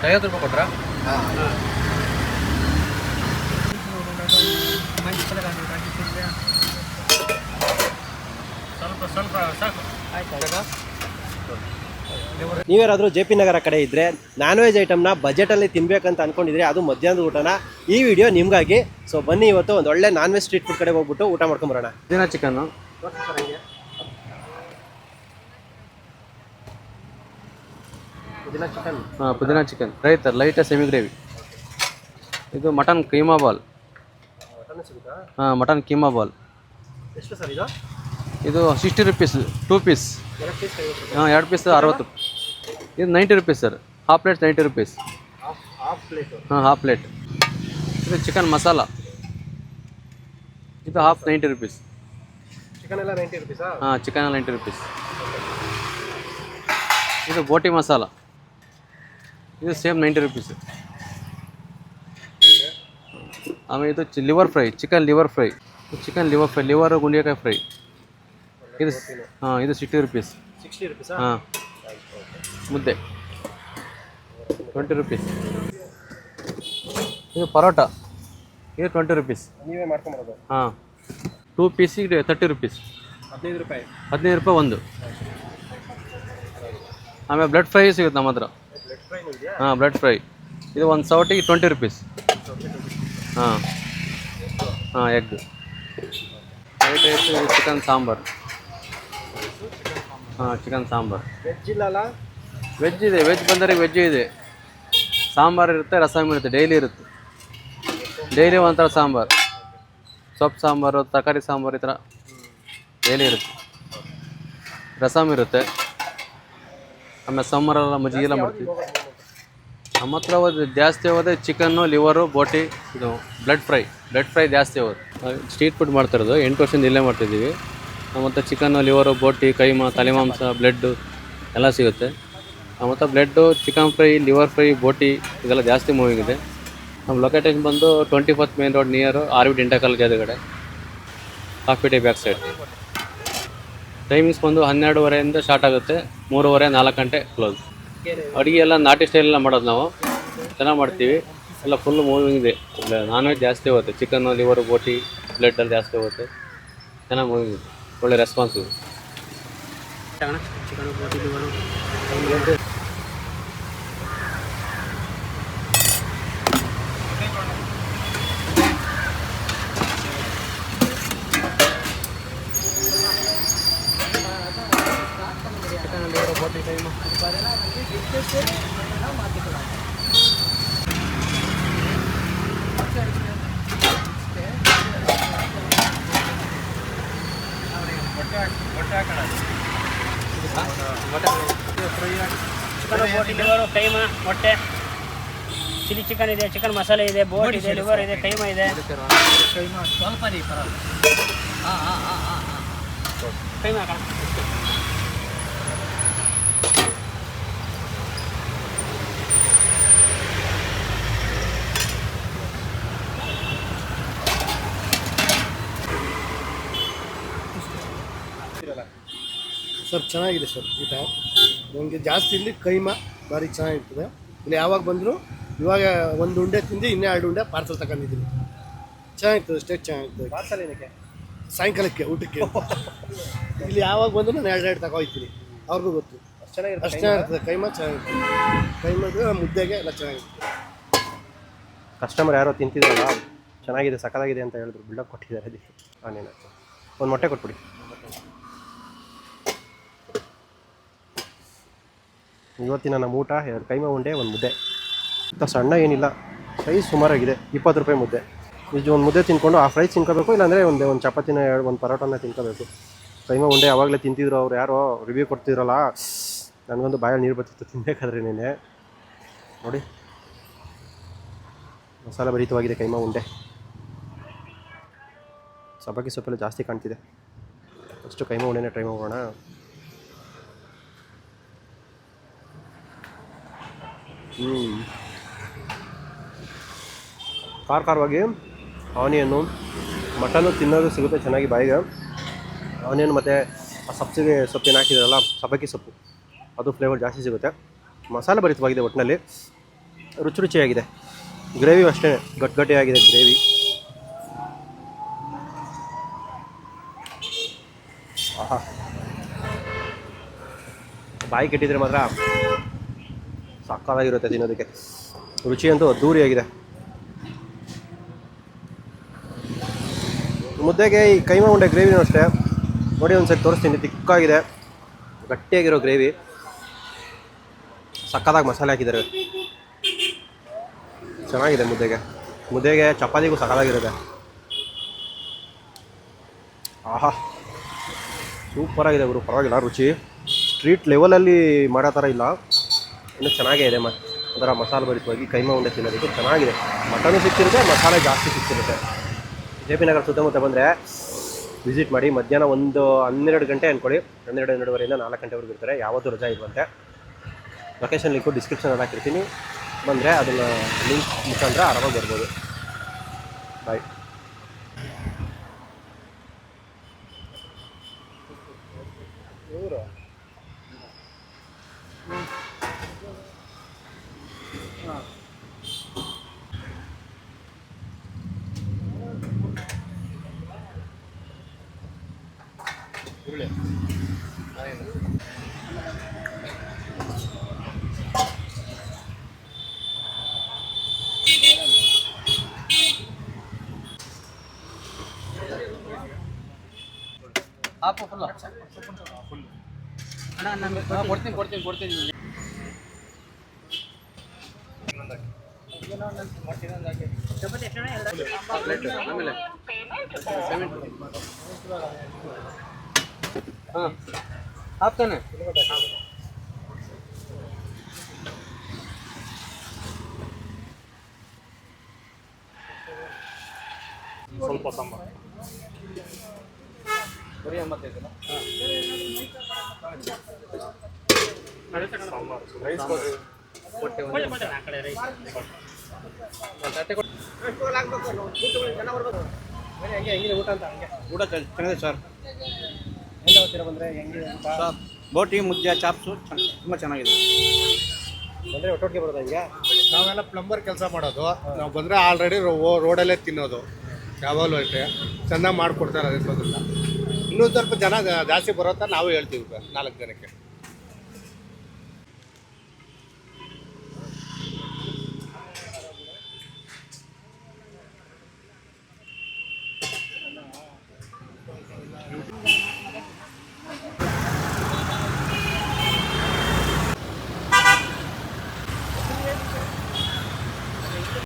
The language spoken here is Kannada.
50 ರೂಪಾಯಿ ಕೊಟ್ರಾ? ಸ್ವಲ್ಪ ಸಾಕು ಆಯ್ತು. ನೀವೇನಾದರೂ JP ನಗರ ಕಡೆ ಇದ್ದರೆ ನಾನ್ ವೆಜ್ ಐಟಮ್ನ ಬಜೆಟಲ್ಲಿ ತಿನ್ಬೇಕಂತ ಅಂದ್ಕೊಂಡಿದ್ರೆ ಅದು ಮಧ್ಯಾಹ್ನದ ಊಟನ ಈ ವಿಡಿಯೋ ನಿಮಗಾಗಿ. ಸೊ ಬನ್ನಿ ಇವತ್ತು ಒಂದು ಒಳ್ಳೆ ನಾನ್ ವೆಜ್ ಸ್ಟ್ರೀಟ್ ಫುಡ್ ಕಡೆ ಹೋಗ್ಬಿಟ್ಟು ಊಟ ಮಾಡ್ಕೊಂಬರೋಣ. ಪುದೀನ ಚಿಕನ್ನು, ಪುದೀನ ಚಿಕನ್ ಫ್ರೈ ತರ ಲೈಟ್ ಸೆಮಿ ಗ್ರೇವಿ. ಇದು mutton keema ball. Mutton keema ball ಎಷ್ಟು ಸರ್ ಇದು? ಇದು 60 ರೂಪೀಸ್ 2 ಪೀಸ್. 2 ಪೀಸ್ 60. ಇದು 90 rupees sir. Half plate 90 rupees. Half plate. ಇದು ಚಿಕನ್ ಮಸಾಲ. ಇದು ಹಾಫ್ 90 ರೂಪೀಸ್. ಚಿಕನ್ ಎಲ್ಲ 90 ರೂಪೀಸಾ? ಚಿಕನ್ ಎಲ್ಲ 90 ರೂಪೀಸ್. ಇದು ಬೋಟಿ ಮಸಾಲ. ಇದು ಸೇಮ್ 90 ರೂಪೀಸ್. ಆಮೇಲೆ ಇದು liver fry, chicken liver fry. Liver ಗುಂಡಿಕಾಯಿ ಫ್ರೈ. ಇದು ಇದು 60 ರೂಪೀಸ್. 60 ರೂಪೀಸಾ? ಮುದ್ದೆ 20 ರೂಪೀಸ್. ಇದು ಪರೋಟ. ಇದು 20 ರೂಪೀಸ್. ನೀವೇ ಮಾಡ್ಕೊಂಬರೋದು? 2 ಪೀಸಿಗೆ 30 ರೂಪೀಸ್. 15 ರೂಪಾಯಿ. 15 ರೂಪಾಯಿ ಒಂದು. ಆಮೇಲೆ ಬ್ಲಡ್ ಫ್ರೈ ಸಿಗುತ್ತೆ ನಮ್ಮ ಹತ್ರ. Blood fry. ಇದು ಒಂದು ಸೌಟಿಗೆ 20 rupees. Egg. Chicken sambar. Chicken sambar. Veg ಇಲ್ಲಲ್ಲ? ವೆಜ್ ಇದೆ. ವೆಜ್ ಬಂದರೆ ವೆಜ್ ಇದೆ. ಸಾಂಬಾರು ಇರುತ್ತೆ, ರಸಮ್ ಇರುತ್ತೆ, ಡೈಲಿ ಇರುತ್ತೆ. ಡೈಲಿ ಒಂಥರ ಸಾಂಬಾರು, ಸೊಪ್ಪು ಸಾಂಬಾರು, ತರಕಾರಿ ಸಾಂಬಾರು, ಈ ಥರ ಡೈಲಿ ಇರುತ್ತೆ. ರಸಮ್ ಇರುತ್ತೆ. ಆಮೇಲೆ ಸಮ್ಮರೆಲ್ಲ ಮಜ್ಜಿಗೆಲ್ಲ ಮಾಡ್ತೀವಿ. ನಮ್ಮ ಹತ್ರ ಜಾಸ್ತಿ ಹೋದೆ ಚಿಕನ್ನು, ಲಿವರು, ಬೋಟಿ, ಇದು ಬ್ಲಡ್ ಫ್ರೈ ಜಾಸ್ತಿ ಹೋಗೋದು. ಸ್ಟ್ರೀಟ್ ಫುಡ್ ಮಾಡ್ತಿರೋದು 8 ವರ್ಷದಿಂದ ಇಲ್ಲೇ ಮಾಡ್ತಿದ್ದೀವಿ. ಮತ್ತು ಚಿಕನ್ನು, ಲಿವರು, ಬೋಟಿ, ಕೈಮಾ, ತಲೆಮಾಂಸ, ಬ್ಲೆಡ್ಡು ಎಲ್ಲ ಸಿಗುತ್ತೆ. ಮತ್ತು ಬ್ಲೆಡ್ಡು, ಚಿಕನ್ ಫ್ರೈ, ಲಿವರ್ ಫ್ರೈ, ಬೋಟಿ ಇದೆಲ್ಲ ಜಾಸ್ತಿ ಮೂವಿಂಗ್ ಇದೆ. ನಮ್ಮ ಲೊಕೇಶನ್ ಬಂದು 24th main road near RV dental college ಎದುರುಗಡೆ, coffee day back side. Timings ಬಂದು 12:30 ಸ್ಟಾರ್ಟ್ ಆಗುತ್ತೆ, 3:30 4 ಗಂಟೆ ಕ್ಲೋಸ್. ಅಡುಗೆ ಎಲ್ಲ ನಾಟಿ ಸ್ಟೈಲೆಲ್ಲ ಮಾಡೋದು ನಾವು. ಚೆನ್ನಾಗಿ ಮಾಡ್ತೀವಿ. ಎಲ್ಲ ಫುಲ್ ಮೂವಿಂಗ್ ಇದೆ. ನಾನ್ ವೆಜ್ ಜಾಸ್ತಿ ಹೋಗುತ್ತೆ. ಚಿಕನ್ನು, ಲಿವರು, ಬೋಟಿ, ಬ್ಲೆಡ್ಡಲ್ಲಿ ಜಾಸ್ತಿ ಹೋಗುತ್ತೆ. ಚೆನ್ನಾಗಿ ಮೂವಿಂಗ್ ಇದೆ. ಒಳ್ಳೆ ರೆಸ್ಪಾನ್ಸ್ ಇದೆ. ಚಿಕನ್, ಬೋಟಿ, ಲಿವರು. ಲಿವರು, ಕೈಮಾ, ಮೊಟ್ಟೆ, ಚಿಲ್ಲಿ ಚಿಕನ್ ಇದೆ, ಚಿಕನ್ ಮಸಾಲೆ ಇದೆ, ಬೋಟ್ ಇದೆ, ಲಿವರ್ ಇದೆ, ಕೈಮಾ ಇದೆ. ಕೈಮಾ ಸರ್ ಚೆನ್ನಾಗಿದೆ ಸರ್ ಊಟ. ನನಗೆ ಜಾಸ್ತಿ ಇಲ್ಲಿ ಕೈಮಾ ಭಾರಿ ಚೆನ್ನಾಗಿರ್ತದೆ. ಇಲ್ಲಿ ಯಾವಾಗ ಬಂದರೂ ಇವಾಗ ಒಂದು ಉಂಡೆ ತಿಂದು ಇನ್ನೂ 2 ಉಂಡೆ ಪಾರ್ಸಲ್ ತಗೊಂಡಿದ್ದೀನಿ. ಚೆನ್ನಾಗಿರ್ತದೆ, ಸ್ಟೇಟ್ ಚೆನ್ನಾಗಿರ್ತದೆ. ಪಾರ್ಸಲ್ ಏನಕ್ಕೆ? ಸಾಯಂಕಾಲಕ್ಕೆ ಊಟಕ್ಕೆ. ಇಲ್ಲಿ ಯಾವಾಗ ಬಂದರೂ ನಾನು 2 ತಗೋಯ್ತೀನಿ. ಅವ್ರಿಗೂ ಗೊತ್ತು. ಅಷ್ಟು ಚೆನ್ನಾಗಿರ್ತದೆ. ಕೈಮಾ ಚೆನ್ನಾಗಿರ್ತದೆ. ಕೈಮಾದ ಮುದ್ದೆಗೆ ಎಲ್ಲ ಚೆನ್ನಾಗಿರ್ತದೆ. ಕಸ್ಟಮರ್ ಯಾರೋ ತಿಂತಿದ್ರಲ್ಲ, ಚೆನ್ನಾಗಿದೆ, ಸಕ್ಕತ್ತಾಗಿದೆ ಅಂತ ಹೇಳಿದ್ರು, ಬಿಲ್ಡಪ್ ಕೊಟ್ಟಿದ್ದಾರೆ. ಅದಕ್ಕೆ ಒಂದು ಮೊಟ್ಟೆ ಕೊಟ್ಬಿಡಿ. ಇವತ್ತಿನ ನಮ್ಮ ಊಟ 2 ಕೈಮಾ ಉಂಡೆ, 1 ಮುದ್ದೆ. ಇಂಥ ಸಣ್ಣ ಏನಿಲ್ಲ, ಸೈಜ್ ಸುಮಾರಾಗಿದೆ. 20 ರೂಪಾಯಿ ಮುದ್ದೆ. ಇದು ಒಂದು ಮುದ್ದೆ ತಿನ್ಕೊಂಡು ಹಾಫ್ ರೈಸ್ ತಿನ್ಕೋಬೇಕು, ಇಲ್ಲಾಂದರೆ ಒಂದು ಚಪಾತಿನ 1 ಪರೋಟನ ತಿನ್ಕೋಬೇಕು. ಕೈಮಾ ಉಂಡೆ ಯಾವಾಗಲೇ ತಿಂತಿದ್ರು ಅವ್ರು, ಯಾರೋ ರಿವ್ಯೂ ಕೊಡ್ತಿದ್ರಲ್ಲ, ನನಗೊಂದು ಬಾಯಲ್ಲಿ ನೀರು ಬರ್ತಿತ್ತು ತಿನ್ನಬೇಕಾದ್ರೆ. ನೆನೆ ನೋಡಿ, ಮಸಾಲೆ ಭರಿತವಾಗಿದೆ ಕೈಮಾ ಉಂಡೆ. ಸಬ್ಬಕ್ಕಿ ಸೊಪ್ಪೆಲ್ಲ ಜಾಸ್ತಿ ಕಾಣ್ತಿದೆ. ಅಷ್ಟು ಕೈಮಾ ಉಂಡೆನೇ ಟ್ರೈ ಮಾಡೋಣ. ಖಾರವಾಗಿ ಆನಿಯನ್ನು, ಮಟನ್ನು ತಿನ್ನೋದು ಸಿಗುತ್ತೆ ಚೆನ್ನಾಗಿ ಬಾಯಿಗೆ. ಆನಿಯನ್ ಮತ್ತು ಆ ಸೊಪ್ಪೇನು ಹಾಕಿದಾರಲ್ಲ, ಸಬ್ಬಕ್ಕಿ ಸೊಪ್ಪು, ಅದು ಫ್ಲೇವರ್ ಜಾಸ್ತಿ ಸಿಗುತ್ತೆ. ಮಸಾಲೆ ಭರಿತವಾಗಿದೆ ಒಟ್ಟಿನಲ್ಲಿ. ರುಚಿ ರುಚಿಯಾಗಿದೆ. ಗ್ರೇವಿ ಅಷ್ಟೇ ಗಟ್ಟಿಯಾಗಿದೆ ಗ್ರೇವಿ. ಆಹಾ, ಬಾಯಿ ಕೆಟ್ಟಿದ್ರೆ ಮಾತ್ರ ಸಕ್ಕತ್ತಾಗಿರುತ್ತೆ ತಿನ್ನೋದಕ್ಕೆ. ರುಚಿ ಅಂತೂ ಅದ್ದೂರಿಯಾಗಿದೆ. ಮುದ್ದೆಗೆ ಈ ಕೈಮಾ ಉಂಡೆ ಗ್ರೇವಿನೂ ಅಷ್ಟೇ ನೋಡಿ, ಒಂದ್ಸರಿ ತೋರಿಸ್ತೀನಿ. ತಿಕ್ಕಾಗಿದೆ, ಗಟ್ಟಿಯಾಗಿರೋ ಗ್ರೇವಿ, ಸಕ್ಕತ್ತಾಗಿ ಮಸಾಲೆ ಹಾಕಿದ್ದಾರೆ. ಚೆನ್ನಾಗಿದೆ. ಮುದ್ದೆಗೆ ಚಪಾತಿಗೂ ಸಕ್ಕತ್ತಾಗಿರುತ್ತೆ. ಆಹಾ, ಸೂಪರಾಗಿದೆ ಗುರು, ಪರವಾಗಿಲ್ಲ ರುಚಿ. ಸ್ಟ್ರೀಟ್ ಲೆವೆಲಲ್ಲಿ ಮಾಡೋ ಥರ ಇಲ್ಲ, ಇನ್ನೂ ಚೆನ್ನಾಗೇ ಇದೆ. ಒಂಥರ ಮಸಾಲೆ ಭರಿತವಾಗಿ ಕೈಮಾ ಉಂಡೆ ತಿನ್ನೋದಕ್ಕೆ ಚೆನ್ನಾಗಿದೆ. ಮಟನು ಸಿಕ್ತಿರುತ್ತೆ, ಮಸಾಲೆ ಜಾಸ್ತಿ ಸಿಕ್ತಿರುತ್ತೆ. ಜೆ ಪಿ ನಗರ ಸುತ್ತಮುತ್ತ ಬಂದರೆ ವಿಸಿಟ್ ಮಾಡಿ. ಮಧ್ಯಾಹ್ನ ಒಂದು 12 ಗಂಟೆ ಅಂದ್ಕೊಳ್ಳಿ, 12-12:30 4 ಗಂಟೆವರೆಗೂ ಇರ್ತಾರೆ. ಯಾವತ್ತೂ ರಜಾ ಇರುವಂತೆ. ಲೊಕೇಶನ್ ಲಿಂಕು ಡಿಸ್ಕ್ರಿಪ್ಷನಲ್ಲಿ ಹಾಕಿರ್ತೀನಿ, ಬಂದರೆ ಅದನ್ನು ಲಿಂಕ್ ಮುಖಾಂತರ ಆರಾಮಾಗಿ ಬರ್ಬೋದು. ಬಾಯ್. ಹಾಕು ಫುಲ್ಲು. ಕೊಡ್ತೀನಿ. ಚಪಾತಿ ಎಷ್ಟು ಅಣ್ಣ? ಆಮೇಲೆ ಹಾಂ ಹಾಕ್ತಾನೆ. ಸ್ವಲ್ಪ ಸಾಂಬಾರು ಬರೀ 85 ಸಾಂಬಾರು ರೈಸ್ ಕೊಡಿ. ಕೊಟ್ಟೆ ಆ ಕಡೆ ರೈಸ್ ತಟ್ಟೆ ಕೊಟ್ಟು ಹೆಂಗಿದೆ ಊಟ ಅಂತ? ಹಂಗೆ ಊಟ ಚೆನ್ನಾಗಿದೆ ಸರ್. ಎಂತ ಹೋಗ್ತೀರಾ ಬಂದರೆ? ಹೆಂಗಿದೆ ಊಟ? ಸರ್ ಬೋಟಿ, ಮುದ್ದೆ, ಚಾಪ್ಸು ತುಂಬ ಚೆನ್ನಾಗಿದೆ. ಬಂದರೆ ಒಟ್ಟೊಟ್ಟಿಗೆ ಬರೋದು ಹಿಂಗೆ? ನಾವೆಲ್ಲ ಪ್ಲಂಬರ್ ಕೆಲಸ ಮಾಡೋದು. ನಾವು ಬಂದರೆ ಆಲ್ರೆಡಿ ರೋಡಲ್ಲೇ ತಿನ್ನೋದು. ಯಾವಾಗಲೂ ಅಷ್ಟೇ ಚೆನ್ನಾಗಿ ಮಾಡಿಕೊಡ್ತಾರೆ. ಅದೇ ತೊಂದರೆ. ಇನ್ನೂ ಸ್ವಲ್ಪ ಜನ ಜಾಸ್ತಿ ಬರೋ ಥರ ನಾವು ಹೇಳ್ತೀವಿ 4 ಜನಕ್ಕೆ.